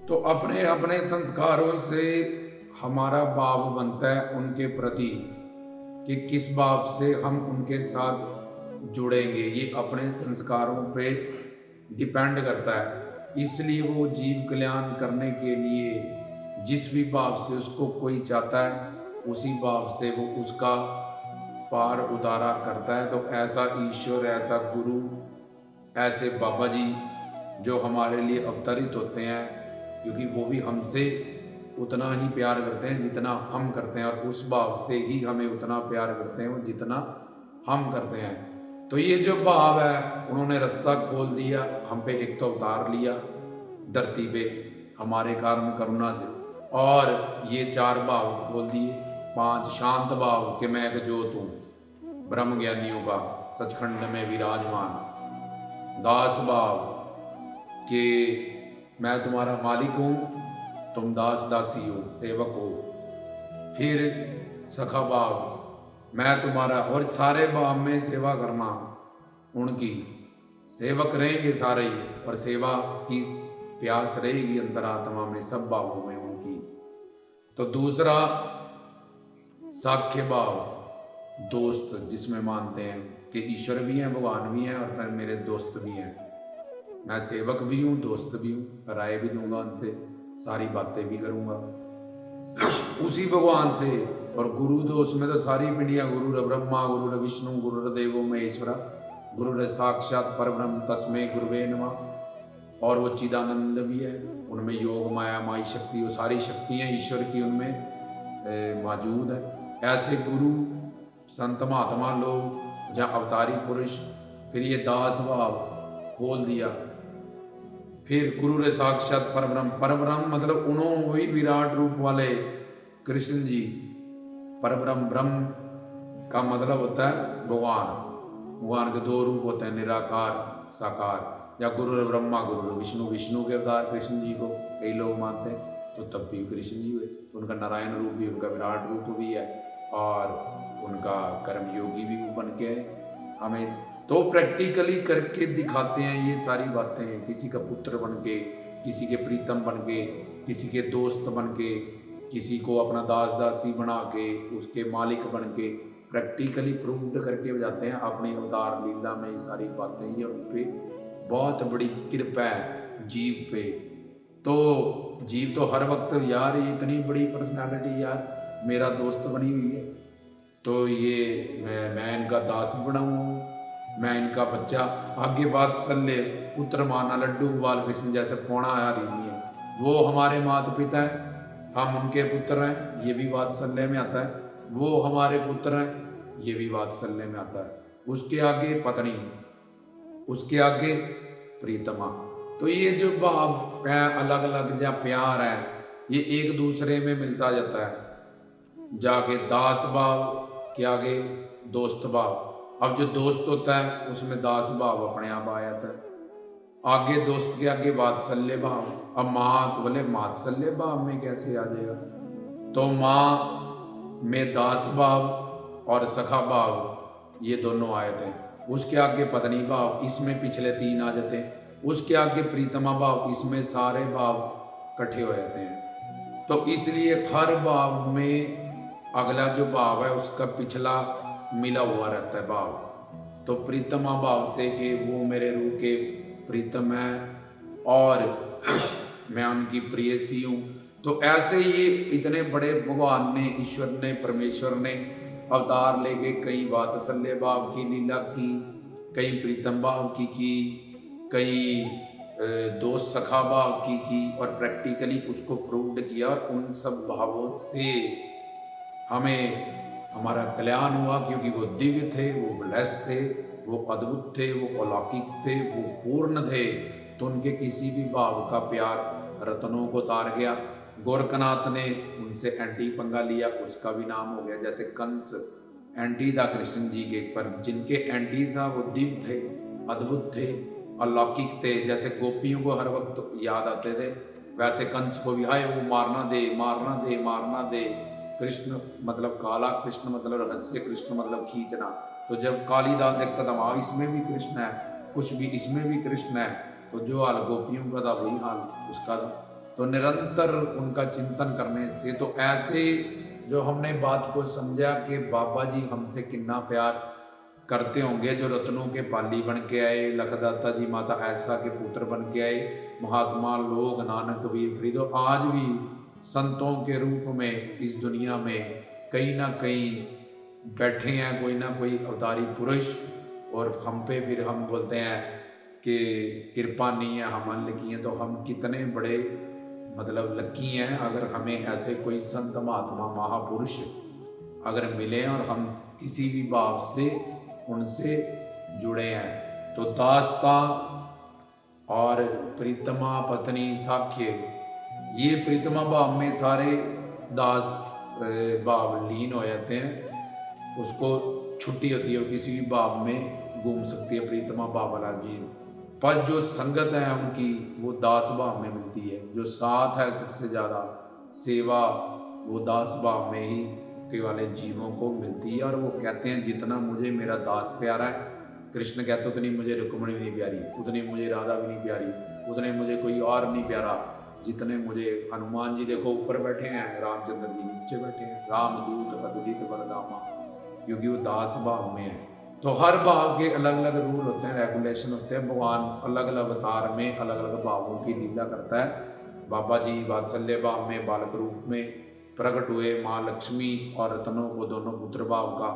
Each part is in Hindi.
तो अपने अपने संस्कारों से हमारा भाव बनता है उनके प्रति कि किस भाव से हम उनके साथ जुड़ेंगे। ये अपने संस्कारों पे डिपेंड करता है। इसलिए वो जीव कल्याण करने के लिए जिस भी भाव से उसको कोई चाहता है उसी भाव से वो उसका पार उतारा करता है। तो ऐसा ईश्वर, ऐसा गुरु, ऐसे बाबा जी जो हमारे लिए अवतरित होते हैं, क्योंकि वो भी हमसे उतना ही प्यार करते हैं जितना हम करते हैं, और उस भाव से ही हमें उतना प्यार करते हैं वो जितना हम करते हैं। तो ये जो भाव है, उन्होंने रास्ता खोल दिया हम पे। एक तो अवतार लिया धरती पे हमारे कारण करुणा से, और ये 4 भाव खोल दिए। 5 शांत भाव कि मैं एक ज्योत हूँ, ब्रह्म ज्ञानियों का सचखंड में विराजमान। दास भाव कि मैं तुम्हारा मालिक हूँ, तुम दास दासी हो, सेवक हो। फिर सखा भाव, मैं तुम्हारा, और सारे भाव में सेवा करना उनकी। सेवक रहेंगे सारे ही, और सेवा की प्यास रहेगी अंतरात्मा में, सब भावों में उनकी। तो दूसरा साख्य भाव, दोस्त जिसमें मानते हैं कि ईश्वर भी हैं, भगवान भी हैं, और फिर मेरे दोस्त भी हैं। मैं सेवक भी हूँ, दोस्त भी हूँ, राय भी दूंगा उनसे, सारी बातें भी करूँगा उसी भगवान से। और गुरु दोस्त में तो सारी पिंडियाँ, गुरु ब्रह्मा, गुरु विष्णु, गुरु देवो महेश्वरा, गुरु साक्षात परब्रह्म तस्मै गुरुवे नमः। और वो चिदानंद भी है, उनमें योग माया माई शक्ति, वो सारी शक्तियाँ ईश्वर की उनमें मौजूद है। ऐसे गुरु संत महात्मा लोग जहाँ अवतारी पुरुष। फिर ये दास भाव खोल दिया। फिर गुरु रे साक्षात परब्रह्म, परब्रह्म मतलब उन्होंने वही विराट रूप वाले कृष्ण जी। परब्रह्म, ब्रह्म का मतलब होता है भगवान। भगवान के 2 रूप होते हैं, निराकार साकार। या गुरु ब्रह्मा, गुरु विष्णु, विष्णु के अवतार कृष्ण जी को कई लोग मानते हैं, तो तब भी कृष्ण जी हुए। तो उनका नारायण रूप भी, उनका विराट रूप भी है, और उनका कर्मयोगी भी वो बन के हमें तो प्रैक्टिकली करके दिखाते हैं ये सारी बातें। किसी का पुत्र बन के, किसी के प्रीतम बन के, किसी के दोस्त बन के, किसी को अपना दास दासी बना के, उसके मालिक बन के प्रैक्टिकली प्रूव्ड करके जाते हैं अपनी अवतार लीला में। ये सारी बातें, ये उन पे बहुत बड़ी कृपा है जीव पे। तो जीव तो हर वक्त यार ये इतनी बड़ी पर्सनालिटी यार मेरा दोस्त बनी हुई है, तो ये मैं इनका दास बनाऊँ, मैं इनका बच्चा। आगे बात सल्ले पुत्र माना लड्डू गोपाल कृष्ण जैसे पौना आया नहीं है, वो हमारे माता पिता हैं, हम उनके पुत्र हैं, ये भी वात्सल्य में आता है। वो हमारे पुत्र हैं, ये भी वात्सल्य में आता है। उसके आगे पत्नी, उसके आगे प्रीतमा। तो ये जो भाव है अलग अलग, या प्यार है, ये एक दूसरे में मिलता जाता है। जाके दास भाव के आगे दोस्त भाव। अब जो दोस्त होता है उसमें दास भाव अपने आप आ जाता है। आगे दोस्त के आगे वात्सल्य भाव। अब माँ बोले मात्सल्य भाव में कैसे आ जाएगा, तो माँ में दास भाव और सखा भाव ये दोनों आए थे। उसके आगे पत्नी भाव, इसमें पिछले 3 आ जाते हैं। उसके आगे प्रीतमा भाव, इसमें सारे भाव इकट्ठे हो जाते हैं। तो इसलिए हर भाव में अगला जो भाव है उसका पिछला मिला हुआ रहता है भाव। तो प्रीतमा भाव से कि वो मेरे रूह के प्रीतम है और मैं उनकी प्रेयसी हूँ। तो ऐसे ही इतने बड़े भगवान ने, ईश्वर ने, परमेश्वर ने अवतार लेके कई वात्सल्य भाव की लीला की, कई प्रीतम भाव की, कई दोस्त सखा भाव की, और प्रैक्टिकली उसको प्रूव्ड किया। और उन सब भावों से हमें हमारा कल्याण हुआ, क्योंकि वो दिव्य थे, वो ब्लेस्ड थे, वो अद्भुत थे, वो अलौकिक थे, वो पूर्ण थे। तो उनके किसी भी भाव का प्यार रत्नों को तार गया। गोरखनाथ ने उनसे एंटी पंगा लिया, उसका भी नाम हो गया। जैसे कंस एंटी था कृष्ण जी के, पर जिनके एंटी था वो दिव्य थे, अद्भुत थे, अलौकिक थे। जैसे गोपियों को हर वक्त याद आते थे, वैसे कंस को भी हाय वो मारना दे, मारना दे, मारना दे। कृष्ण मतलब काला, कृष्ण मतलब रहस्य, कृष्ण मतलब खींचना। तो जब कालीदास देखता था वहाँ इसमें भी कृष्ण है, कुछ भी इसमें भी कृष्ण है, तो जो हाल गोपियों का था वही हाल उसका था। तो निरंतर उनका चिंतन करने से, तो ऐसे जो हमने बात को समझा कि बाबा जी हमसे कितना प्यार करते होंगे, जो रत्नों के पाली बन के आए, लखदाता जी माता ऐसा के पुत्र बन के आए, महात्मा लोग नानक कबीर फरीदो आज भी संतों के रूप में इस दुनिया में कहीं ना कहीं बैठे हैं, कोई ना कोई अवतारी पुरुष। और हम पे फिर हम बोलते हैं कि कृपा नहीं है, हम लकी हैं, तो हम कितने बड़े मतलब लकी हैं अगर हमें ऐसे कोई संत महात्मा महापुरुष अगर मिले और हम किसी भी भाव से उनसे जुड़े हैं। तो दास्ता और प्रीतमा पत्नी साख्य, ये प्रीतमा भाव में सारे दास भाव लीन हो जाते हैं, उसको छुट्टी होती है, किसी भी भाव में घूम सकती है प्रीतमा भाव वाला जीव। पर जो संगत है उनकी वो दास भाव में मिलती है, जो साथ है सबसे ज़्यादा सेवा वो दास भाव में ही के वाले जीवों को मिलती है। और वो कहते हैं जितना मुझे मेरा दास प्यारा है, कृष्ण कहते उतनी मुझे रुक्मिणी भी नहीं प्यारी, उतनी मुझे राधा भी नहीं प्यारी, उतने मुझे कोई और नहीं प्यारा जितने मुझे हनुमान जी देखो ऊपर बैठे हैं, रामचंद्र जी नीचे बैठे हैं, रामदूत अतुलित बलधामा, क्योंकि वो दास भाव में है। तो हर भाव के अलग अलग रूल होते हैं, रेगुलेशन होते हैं। भगवान अलग अलग अवतार में अलग अलग भावों की लीला करता है। बाबा जी वात्सल्य भाव में बालक रूप में प्रकट हुए, माँ लक्ष्मी और रत्नों को दोनों पुत्र भाव का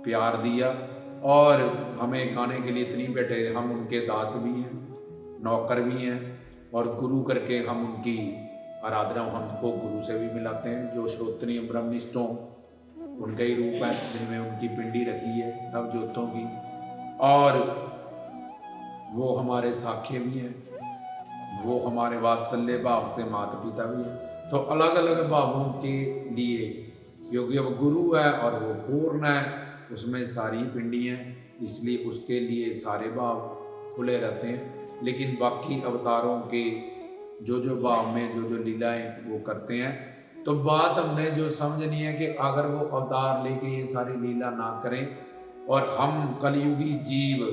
प्यार दिया, और हमें गाने के लिए इतनी बैठे, हम उनके दास भी हैं, नौकर भी हैं, और गुरु करके हम उनकी आराधना हमको गुरु से भी मिलाते हैं। जो श्रोत्रिय ब्रह्मनिष्ठों उनका ही रूप है जिनमें उनकी पिंडी रखी है सब ज्योतों की, और वो हमारे साख्य भी हैं, वो हमारे वात्सल्य भाव से माता पिता भी हैं। तो अलग अलग भावों के लिए, क्योंकि अब गुरु है और वो पूर्ण है, उसमें सारी पिंडी हैं, इसलिए उसके लिए सारे भाव खुले रहते हैं। लेकिन बाकी अवतारों के जो भाव में जो लीलाएं वो करते हैं, तो बात हमने जो समझनी है कि अगर वो अवतार लेके ये सारी लीला ना करें, और हम कलयुगी जीव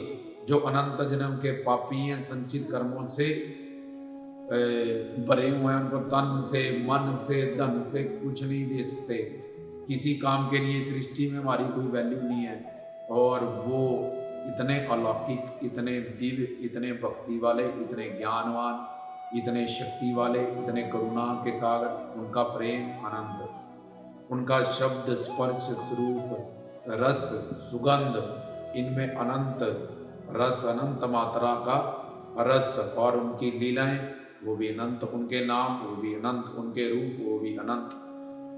जो अनंत जन्म के पापी हैं, संचित कर्मों से भरे हुए हैं, उनको तन से मन से धन से कुछ नहीं दे सकते, किसी काम के लिए सृष्टि में हमारी कोई वैल्यू नहीं है, और वो इतने अलौकिक, इतने दिव्य, इतने भक्ति वाले, इतने ज्ञानवान, इतने शक्ति वाले, इतने करुणा के सागर, उनका प्रेम अनंत, उनका शब्द स्पर्श स्वरूप रस सुगंध, इनमें अनंत रस, अनंत मात्रा का रस, और उनकी लीलाएं वो भी अनंत, उनके नाम वो भी अनंत, उनके रूप वो भी अनंत।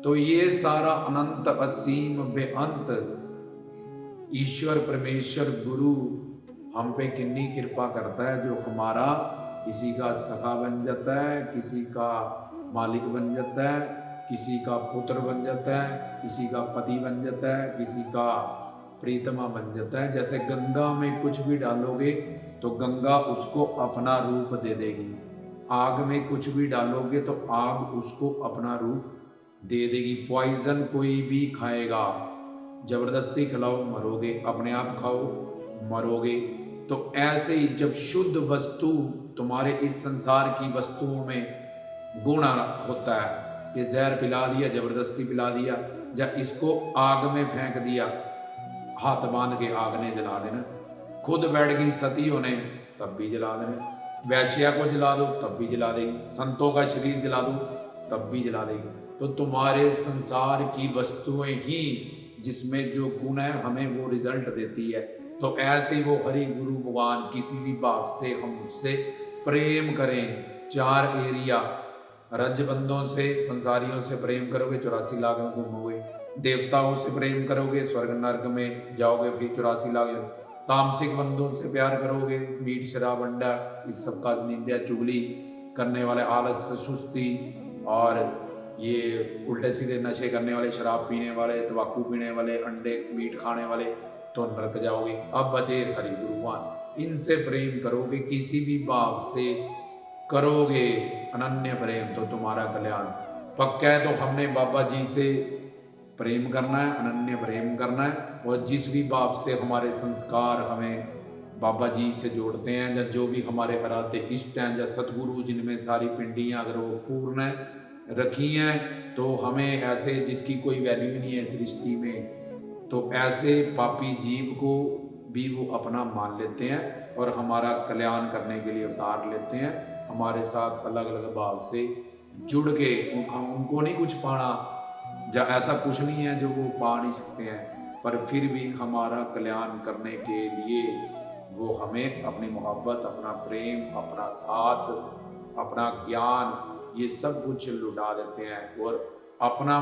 तो ये सारा अनंत असीम बेअंत ईश्वर परमेश्वर गुरु हम पे कितनी कृपा करता है, जो हमारा किसी का सखा बन जाता है, किसी का मालिक बन जाता है, किसी का पुत्र बन जाता है, किसी का पति बन जाता है, किसी का प्रीतमा बन जाता है। जैसे गंगा में कुछ भी डालोगे तो गंगा उसको अपना रूप दे देगी, आग में कुछ भी डालोगे तो आग उसको अपना रूप दे देगी। पॉइजन कोई भी खाएगा, जबरदस्ती खिलाओ मरोगे, अपने आप खाओ मरोगे। तो ऐसे ही जब शुद्ध वस्तु तुम्हारे इस संसार की वस्तुओं में गुण होता है, ये जहर पिला दिया, जबरदस्ती पिला दिया, या इसको आग में फेंक दिया, हाथ बांध के आग ने जला देना, खुद बैठ गई सती होने तब भी जला देना, वैश्या को जला दो तब भी जला देगी, संतों का शरीर जला दो तब भी जला देगी। तो तुम्हारे संसार की वस्तुएं ही जिसमें जो गुण है हमें वो रिजल्ट देती है। तो ऐसे ही वो हरि गुरु भगवान किसी भी भाव से हम उससे प्रेम करें। 4 एरिया, रजबंधों से संसारियों से प्रेम करोगे 84 लाख में घूमोगे, देवताओं से प्रेम करोगे स्वर्ग नर्क में जाओगे फिर 84 लाख, तामसिक बंधुओं से प्यार करोगे, मीट शराब अंडा इस सब का निंदा चुगली करने वाले, आलस सुस्ती और ये उल्टे सीधे नशे करने वाले, शराब पीने वाले, तंबाकू पीने वाले, अंडे मीट खाने वाले, तो नरक जाओगे। अब बचे हरि गुरुवान, इनसे प्रेम करोगे, किसी भी भाव से करोगे अनन्य प्रेम तो तुम्हारा कल्याण पक्का है। तो हमने बाबा जी से प्रेम करना है, अनन्य प्रेम करना है, और जिस भी भाव से हमारे संस्कार हमें बाबा जी से जोड़ते हैं, या जो भी हमारे आराध्य इष्ट हैं, या सतगुरु जिनमें सारी पिंडियाँ अगर वो पूर्ण रखी हैं, तो हमें ऐसे जिसकी कोई वैल्यू ही नहीं है इस सृष्टि में, तो ऐसे पापी जीव को भी वो अपना मान लेते हैं और हमारा कल्याण करने के लिए अवतार लेते हैं। हमारे साथ अलग अलग भाव से जुड़ के उनको नहीं कुछ पाना, या ऐसा कुछ नहीं है जो वो पा नहीं सकते हैं, पर फिर भी हमारा कल्याण करने के लिए वो हमें अपनी मोहब्बत, अपना प्रेम, अपना साथ, अपना ज्ञान, ये सब कुछ लुटा देते हैं और अपना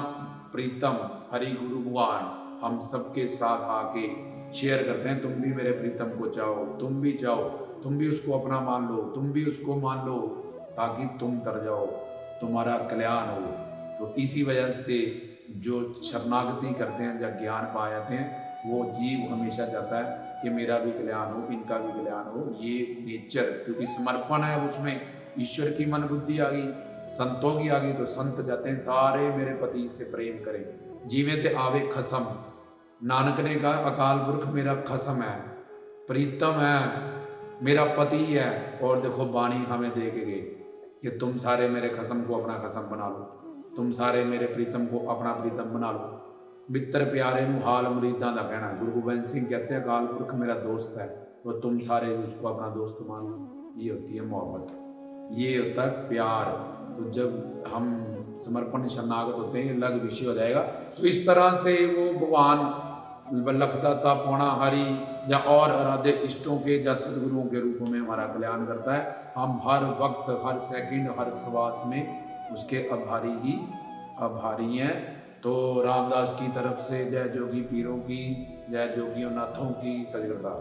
प्रीतम हरि गुरु भगवान हम सबके साथ आके शेयर करते हैं। तुम भी मेरे प्रीतम को चाहो, तुम भी चाहो, तुम भी उसको अपना मान लो, तुम भी उसको मान लो, ताकि तुम तर जाओ, तुम्हारा कल्याण हो। तो इसी वजह से जो शरणागति करते हैं या ज्ञान पा जाते हैं, वो जीव हमेशा चाहता है कि मेरा भी कल्याण हो, इनका भी कल्याण हो। ये नेचर, क्योंकि समर्पण है, उसमें ईश्वर की मन बुद्धि आ गई, संतों की आ गई, तो संत जाते हैं सारे मेरे पति से प्रेम करें, जीवे ते आवे खसम। नानक ने कहा अकाल पुरख मेरा खसम है, प्रीतम है, मेरा पति है। और देखो बाणी हमें दे के गए कि तुम सारे मेरे खसम को अपना खसम बना लो, तुम सारे मेरे प्रीतम को अपना प्रीतम बना लो। मित्र प्यारे नू हाल मुरीदा का कहना। गुरु गोबिंद सिंह कहते हैं अकाल पुरख मेरा दोस्त है, तो तुम सारे उसको अपना दोस्त मान लो। ये होती है मोहब्बत, ये होता है प्यार। तो जब हम समर्पण शरणागत होते हैं, अलग विषय हो जाएगा। तो इस तरह से वो भगवान लखदाता पौना हरि या और आराध्य इष्टों के या सदगुरुओं के रूपों में हमारा कल्याण करता है। हम हर वक्त, हर सेकंड, हर श्वास में उसके आभारी हैं। तो रामदास की तरफ से जय जोगी पीरों की, जय जोगियों नाथों की, सजगता।